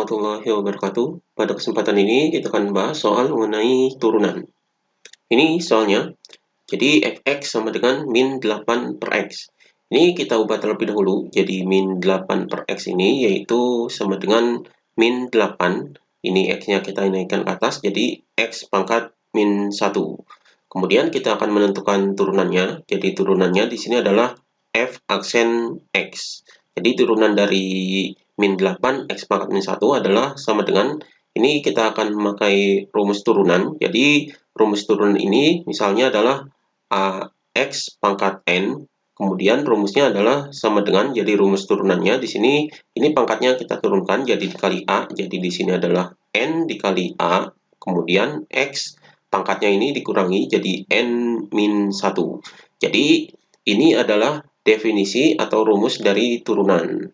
warahmatullahi wabarakatuh. Pada kesempatan ini kita akan bahas soal mengenai turunan. Ini soalnya, jadi fx sama dengan min 8 per x. Ini kita ubah terlebih dahulu, jadi min 8 per x ini yaitu sama dengan min 8. Ini x-nya kita naikkan ke atas, jadi x pangkat min 1. Kemudian kita akan menentukan turunannya, jadi turunannya di sini adalah f aksen x. Jadi turunan dari min 8 x pangkat min 1 adalah sama dengan, ini kita akan memakai rumus turunan. Jadi rumus turunan ini misalnya adalah x pangkat n, kemudian rumusnya adalah sama dengan, jadi rumus turunannya di sini, ini pangkatnya kita turunkan jadi dikali a, jadi di sini adalah n dikali a, kemudian x pangkatnya ini dikurangi jadi n min 1. Jadi ini adalah definisi atau rumus dari turunan.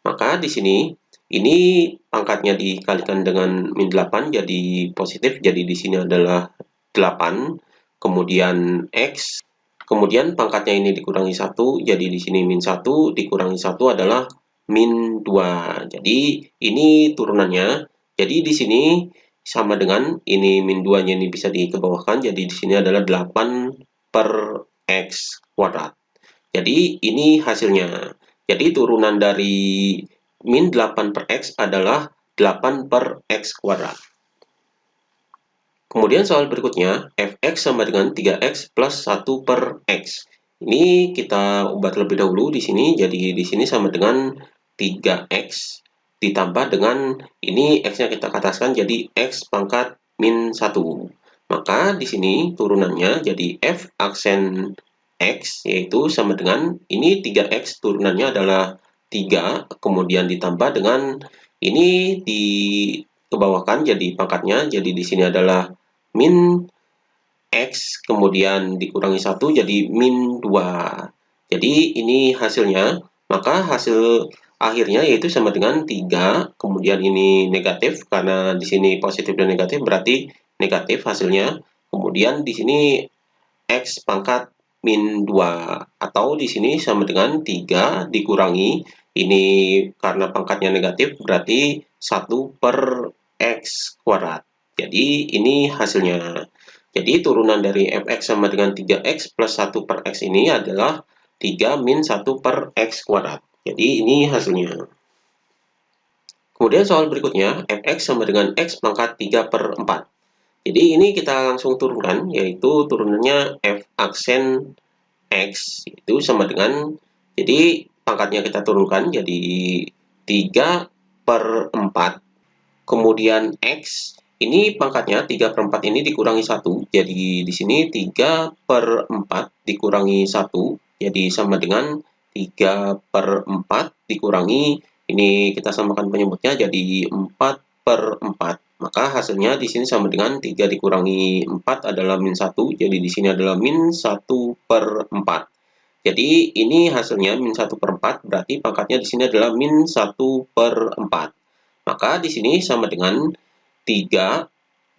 Maka di sini, ini pangkatnya dikalikan dengan min 8 jadi positif, jadi di sini adalah 8, kemudian x, kemudian pangkatnya ini dikurangi 1, jadi di sini min 1, dikurangi 1 adalah min 2. Jadi ini turunannya, jadi di sini sama dengan, ini min 2-nya ini bisa dikebawahkan, jadi di sini adalah 8 per x kuadrat. Jadi ini hasilnya. Jadi turunan dari min 8 per x adalah 8 per x kuadrat. Kemudian soal berikutnya, fx sama dengan 3x plus 1 per x. Ini kita ubah terlebih dahulu di sini, jadi di sini sama dengan 3x ditambah dengan, ini x-nya kita ataskan jadi x pangkat min 1. Maka di sini turunannya jadi f aksen x yaitu sama dengan, ini 3x turunannya adalah 3, kemudian ditambah dengan, ini dikebawahkan jadi pangkatnya, jadi di sini adalah min x, kemudian dikurangi 1 jadi min 2. Jadi ini hasilnya, maka hasil akhirnya yaitu sama dengan 3, kemudian ini negatif, karena di sini positif dan negatif berarti negatif hasilnya. Kemudian di sini x pangkat min 2, atau di sini sama dengan 3 dikurangi, ini karena pangkatnya negatif berarti 1 per x kuadrat. Jadi ini hasilnya. Jadi turunan dari fx sama dengan 3x plus 1 per x ini adalah 3 min 1 per x kuadrat. Jadi ini hasilnya. Kemudian soal berikutnya, fx sama dengan x pangkat 3 per 4. Jadi ini kita langsung turunkan, yaitu turunannya f aksen x itu sama dengan, jadi pangkatnya kita turunkan jadi 3 per 4, kemudian x, ini pangkatnya 3 per 4 ini dikurangi 1, jadi di sini 3 per 4 dikurangi 1, jadi sama dengan 3 per 4 dikurangi, ini kita samakan penyebutnya jadi 4 per 4. Maka hasilnya di sini sama dengan 3 dikurangi 4 adalah min 1, jadi di sini adalah min 1 per 4. Jadi ini hasilnya min 1 per 4, berarti pangkatnya di sini adalah min 1 per 4. Maka di sini sama dengan 3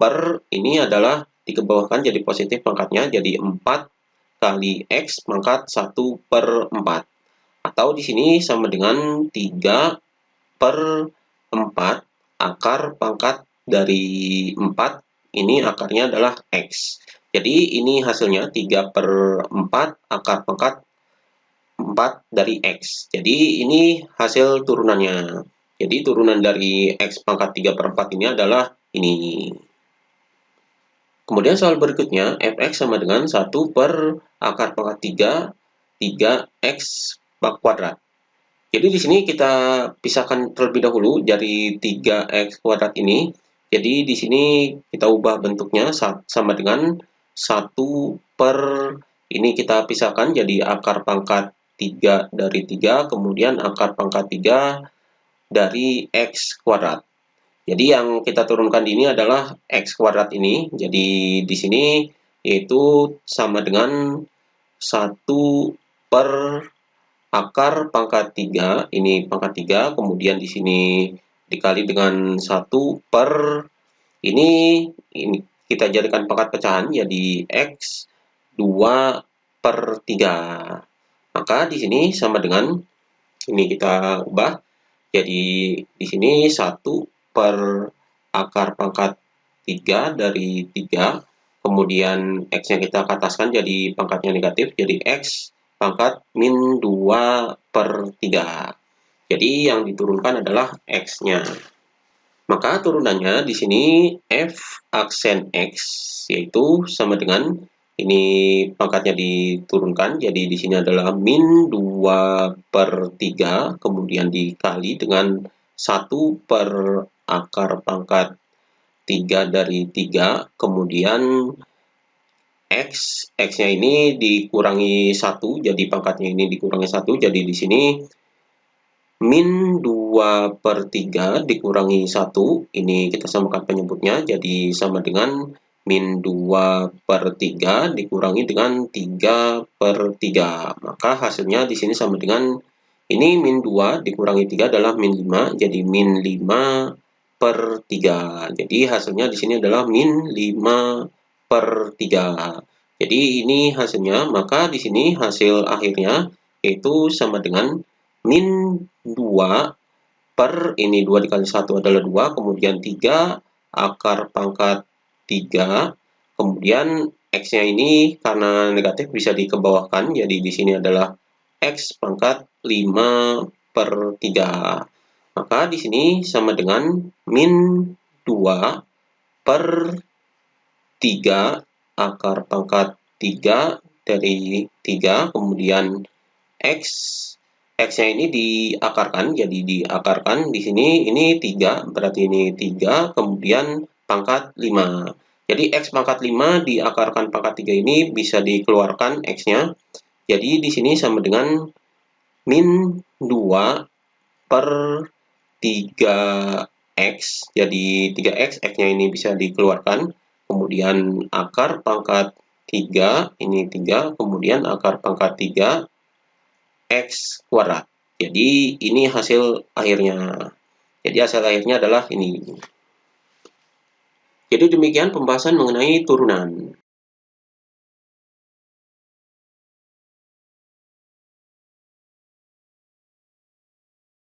per, ini adalah dikebawahkan jadi positif pangkatnya, jadi 4 kali x pangkat 1 per 4. Atau di sini sama dengan 3 per 4 akar pangkat dari 4, ini akarnya adalah x. Jadi ini hasilnya 3 per 4 akar pangkat 4 dari x. Jadi ini hasil turunannya. Jadi turunan dari x pangkat 3 per 4 ini adalah ini. Kemudian soal berikutnya, fx sama dengan 1 per akar pangkat 3x kuadrat. Jadi di sini kita pisahkan terlebih dahulu dari 3x kuadrat ini. Jadi di sini kita ubah bentuknya sama dengan 1 per, ini kita pisahkan jadi akar pangkat 3 dari 3, kemudian akar pangkat 3 dari x kuadrat. Jadi yang kita turunkan ini adalah x kuadrat ini. Jadi di sini yaitu sama dengan 1 per akar pangkat 3, ini pangkat 3, kemudian di sini dikali dengan 1 per, ini kita jadikan pangkat pecahan, jadi x 2 per 3. Maka di sini sama dengan, ini kita ubah, jadi di sini 1 per akar pangkat 3 dari 3, kemudian X-nya kita ataskan jadi pangkatnya negatif, jadi X pangkat min 2 per 3. Jadi yang diturunkan adalah X-nya. Maka turunannya di sini F aksen X, yaitu sama dengan ini pangkatnya diturunkan, jadi di sini adalah min 2 per 3, kemudian dikali dengan 1 per akar pangkat 3 dari 3, kemudian X-nya ini dikurangi 1, jadi pangkatnya ini dikurangi 1, jadi di sini min 2 per 3 dikurangi 1, ini kita samakan penyebutnya, jadi sama dengan min 2 per 3 dikurangi dengan 3 per 3. Maka hasilnya di sini sama dengan, ini min 2 dikurangi 3 adalah min 5, jadi min 5 per 3. Jadi hasilnya di sini adalah min 5 per 3. Jadi ini hasilnya, maka di sini hasil akhirnya yaitu sama dengan min 2 per, ini 2 dikali 1 adalah 2, kemudian 3 akar pangkat 3, kemudian X-nya ini karena negatif bisa dikebawahkan, jadi di sini adalah X pangkat 5 per 3. Maka di sini sama dengan min 2 per 3 akar pangkat 3 dari 3, kemudian X-nya ini diakarkan, jadi diakarkan di sini ini 3, berarti ini 3, kemudian pangkat 5. Jadi X pangkat 5 diakarkan pangkat 3 ini bisa dikeluarkan X-nya. Jadi di sini sama dengan min 2 per 3X, jadi 3X, X-nya ini bisa dikeluarkan, kemudian akar pangkat 3, ini 3, kemudian akar pangkat 3, X kuadrat. Jadi ini hasil akhirnya. Jadi hasil akhirnya adalah ini. Jadi demikian pembahasan mengenai turunan.